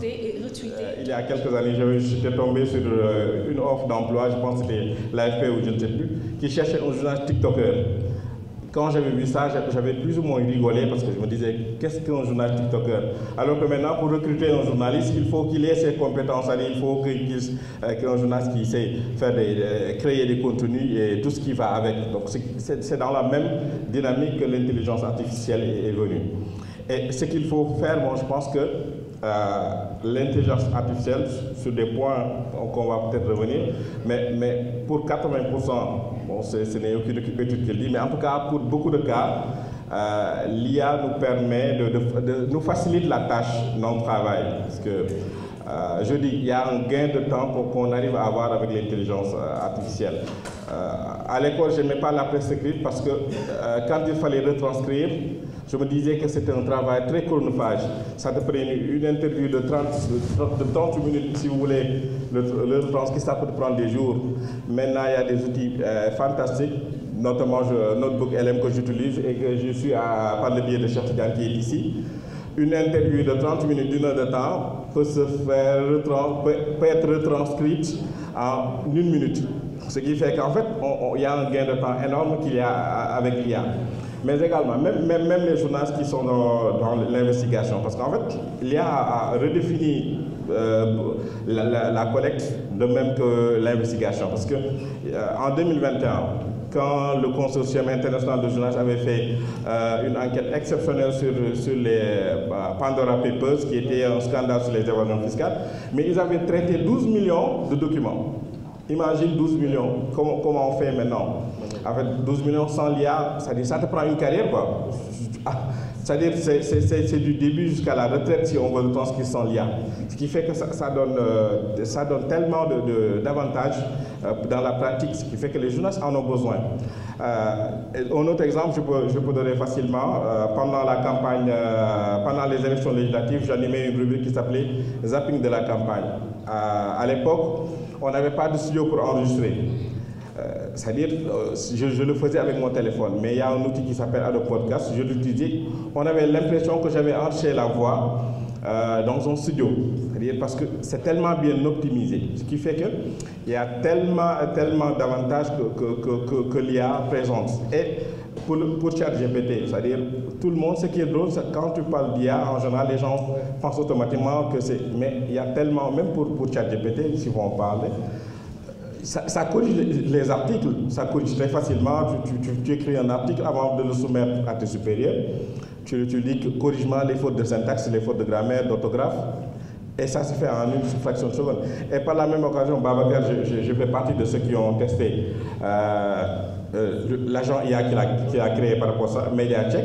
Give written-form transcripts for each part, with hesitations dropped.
posté et retweeté. Il y a quelques années, j'étais tombé sur une offre d'emploi, je pense que c'était l'AFP ou je ne sais plus, qui cherchait un journaliste TikToker. Quand j'avais vu ça, j'avais plus ou moins rigolé parce que je me disais, qu'est-ce qu'un journaliste TikToker? Alors que maintenant, pour recruter un journaliste, il faut qu'il ait ses compétences, il faut qu'un journaliste qui sait créer des contenus et tout ce qui va avec. Donc c'est dans la même dynamique que l'intelligence artificielle est venue. Et ce qu'il faut faire, moi je pense que l'intelligence artificielle, sur des points qu'on va peut-être revenir, mais pour 80%, bon, ce n'est aucune étude qui le dit, mais en tout cas, pour beaucoup de cas, l'IA nous permet de nous faciliter la tâche dans le travail. Parce que, je dis, il y a un gain de temps qu'on arrive à avoir avec l'intelligence artificielle. À l'école, je n'aimais pas la presse écrite parce que quand il fallait retranscrire, je me disais que c'était un travail très chronophage. Ça te prenait une interview de 30 minutes, si vous voulez, le transcrit, ça peut te prendre des jours. Maintenant, il y a des outils fantastiques, notamment Notebook LM que j'utilise et que je suis par le biais de Cheikh Tidiane qui est ici. Une interview de 30 minutes, d'une heure de temps, peut être retranscrite en 1 minute. Ce qui fait qu'en fait, il y a un gain de temps énorme qu'il y a avec l'IA. Mais également, même les journalistes qui sont dans l'investigation, parce qu'en fait, l'IA a redéfini la collecte de même que l'investigation. Parce que en 2021, quand le consortium international de journalistes avait fait une enquête exceptionnelle sur les Pandora Papers, qui était un scandale sur les évasions fiscales, mais ils avaient traité 12 millions de documents. Imagine 12 millions, comment on fait maintenant? Avec 12 millions sans l'IA, ça te prend une carrière, quoi. C'est-à-dire c'est du début jusqu'à la retraite si on veut le transcrire sans l'IA. Ce qui fait que ça donne tellement d'avantages dans la pratique, ce qui fait que les journalistes en ont besoin. Un autre exemple, je peux donner facilement. Pendant la campagne, pendant les élections législatives, j'animais une rubrique qui s'appelait Zapping de la campagne. À l'époque, on n'avait pas de studio pour enregistrer. C'est-à-dire, je le faisais avec mon téléphone, mais il y a un outil qui s'appelle Adobe Podcast, je l'utilisais. On avait l'impression que j'avais enregistré la voix dans un studio. C'est-à-dire parce que c'est tellement bien optimisé, ce qui fait qu'il y a tellement d'avantages que l'IA présente. Et pour ChatGPT, c'est-à-dire tout le monde, ce qui est drôle, c'est que quand tu parles d'IA, en général, les gens pensent automatiquement que c'est... Mais il y a tellement, même pour ChatGPT, si vous en parlez, ça corrige les articles, ça corrige très facilement. Tu écris un article avant de le soumettre à tes supérieurs. Tu dis que corrige-moi les fautes de syntaxe, les fautes de grammaire, d'orthographe. Et ça se fait en une fraction de seconde. Et par la même occasion, Babacar, je fais partie de ceux qui ont testé l'agent IA qu'il a créé par rapport à ça, MediaCheck.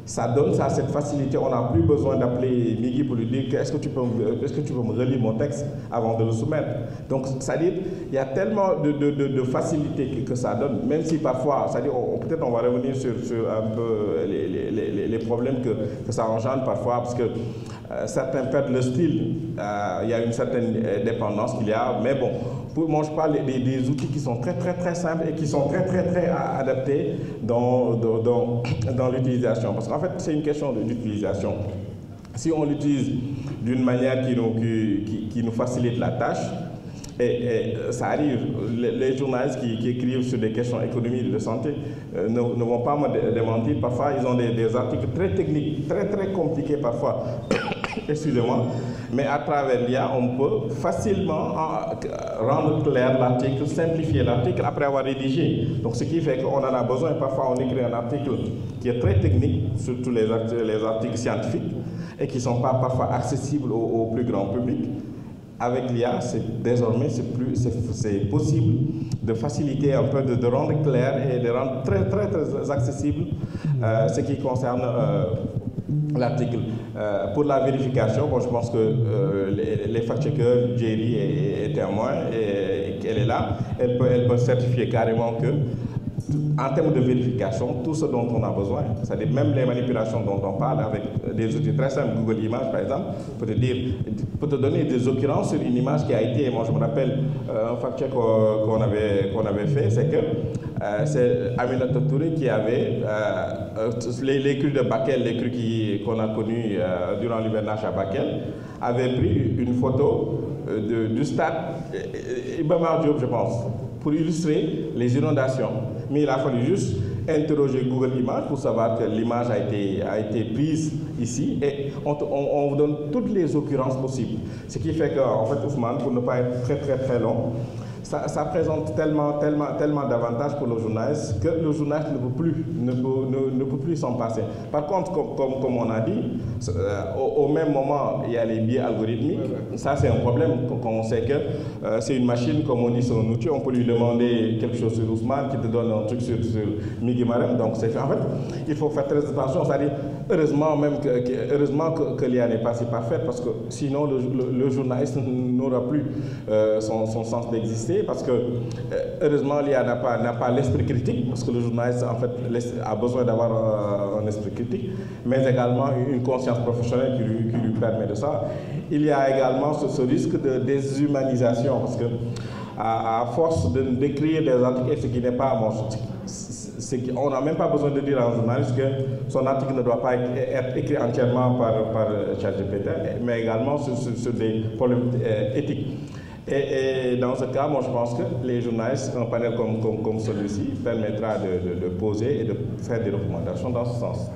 Ça donne ça, cette facilité. On n'a plus besoin d'appeler Migui pour lui dire est-ce que tu peux me relire mon texte avant de le soumettre. Donc, c'est-à-dire, il y a tellement de facilité que ça donne, même si parfois, c'est-à-dire, peut-être on va revenir sur un peu les problèmes que ça engendre parfois, parce que certains perdent le style. Il y a une certaine dépendance qu'il y a, mais bon, pour moi, je parle des outils qui sont très simples et qui sont très adaptés dans l'utilisation. Parce qu'en fait, c'est une question d'utilisation. Si on l'utilise d'une manière qui nous facilite la tâche, et ça arrive, les journalistes qui écrivent sur des questions économiques de santé ne vont pas me démentir. Parfois, ils ont des articles très techniques, très compliqués parfois. Excusez-moi, mais à travers l'IA, on peut facilement rendre clair l'article, simplifier l'article après avoir rédigé. Donc ce qui fait qu'on en a besoin. Parfois, on écrit un article qui est très technique, surtout les articles scientifiques, et qui ne sont pas parfois accessibles au plus grand public. Avec l'IA, désormais, c'est possible de faciliter un peu, de rendre clair et de rendre très accessible ce qui concerne l'article. Pour la vérification, bon, je pense que les fact-checkers, Jerry est témoin et qu'elle est là. Elle peut certifier carrément que en termes de vérification, tout ce dont on a besoin, c'est-à-dire même les manipulations dont on parle avec des outils très simples, Google Images par exemple, peut te donner des occurrences sur une image qui a été, moi je me rappelle, un fact-check qu'on avait fait, c'est que c'est Aminata Touré qui avait les crues de Bakel, les crues qu'on a connues durant l'hivernage à Bakel, avait pris une photo du stade Iba Mar Diop, je pense, pour illustrer les inondations. Mais il a fallu juste interroger Google Images pour savoir que l'image a été prise ici et on vous donne toutes les occurrences possibles. Ce qui fait qu'en fait, Ousmane, pour ne pas être très long, ça présente tellement d'avantages pour le journaliste que le journaliste ne peut plus s'en passer. Par contre, comme on a dit, au même moment, il y a les biais algorithmiques. Ça, c'est un problème. On sait que c'est une machine, comme on dit, c'est un outil. On peut lui demander quelque chose sur Ousmane qui te donne un truc sur Migui Marem. Donc, c'est en fait, il faut faire très attention. C'est-à-dire, heureusement que l'IA n'est pas si parfaite parce que sinon, le journaliste n'aura plus son sens d'exister. Parce que, heureusement, l'IA n'a pas l'esprit critique, parce que le journaliste, en fait, a besoin d'avoir un esprit critique, mais également une conscience professionnelle qui lui permet de ça. Il y a également ce risque de déshumanisation, parce que, à force d'écrire des articles, ce qui n'est pas bon, on n'a même pas besoin de dire à un journaliste que son article ne doit pas être écrit entièrement par ChatGPT, mais également sur des problèmes éthiques. Et dans ce cas, moi je pense que les journalistes, un panel comme celui-ci, permettra de poser et de faire des recommandations dans ce sens.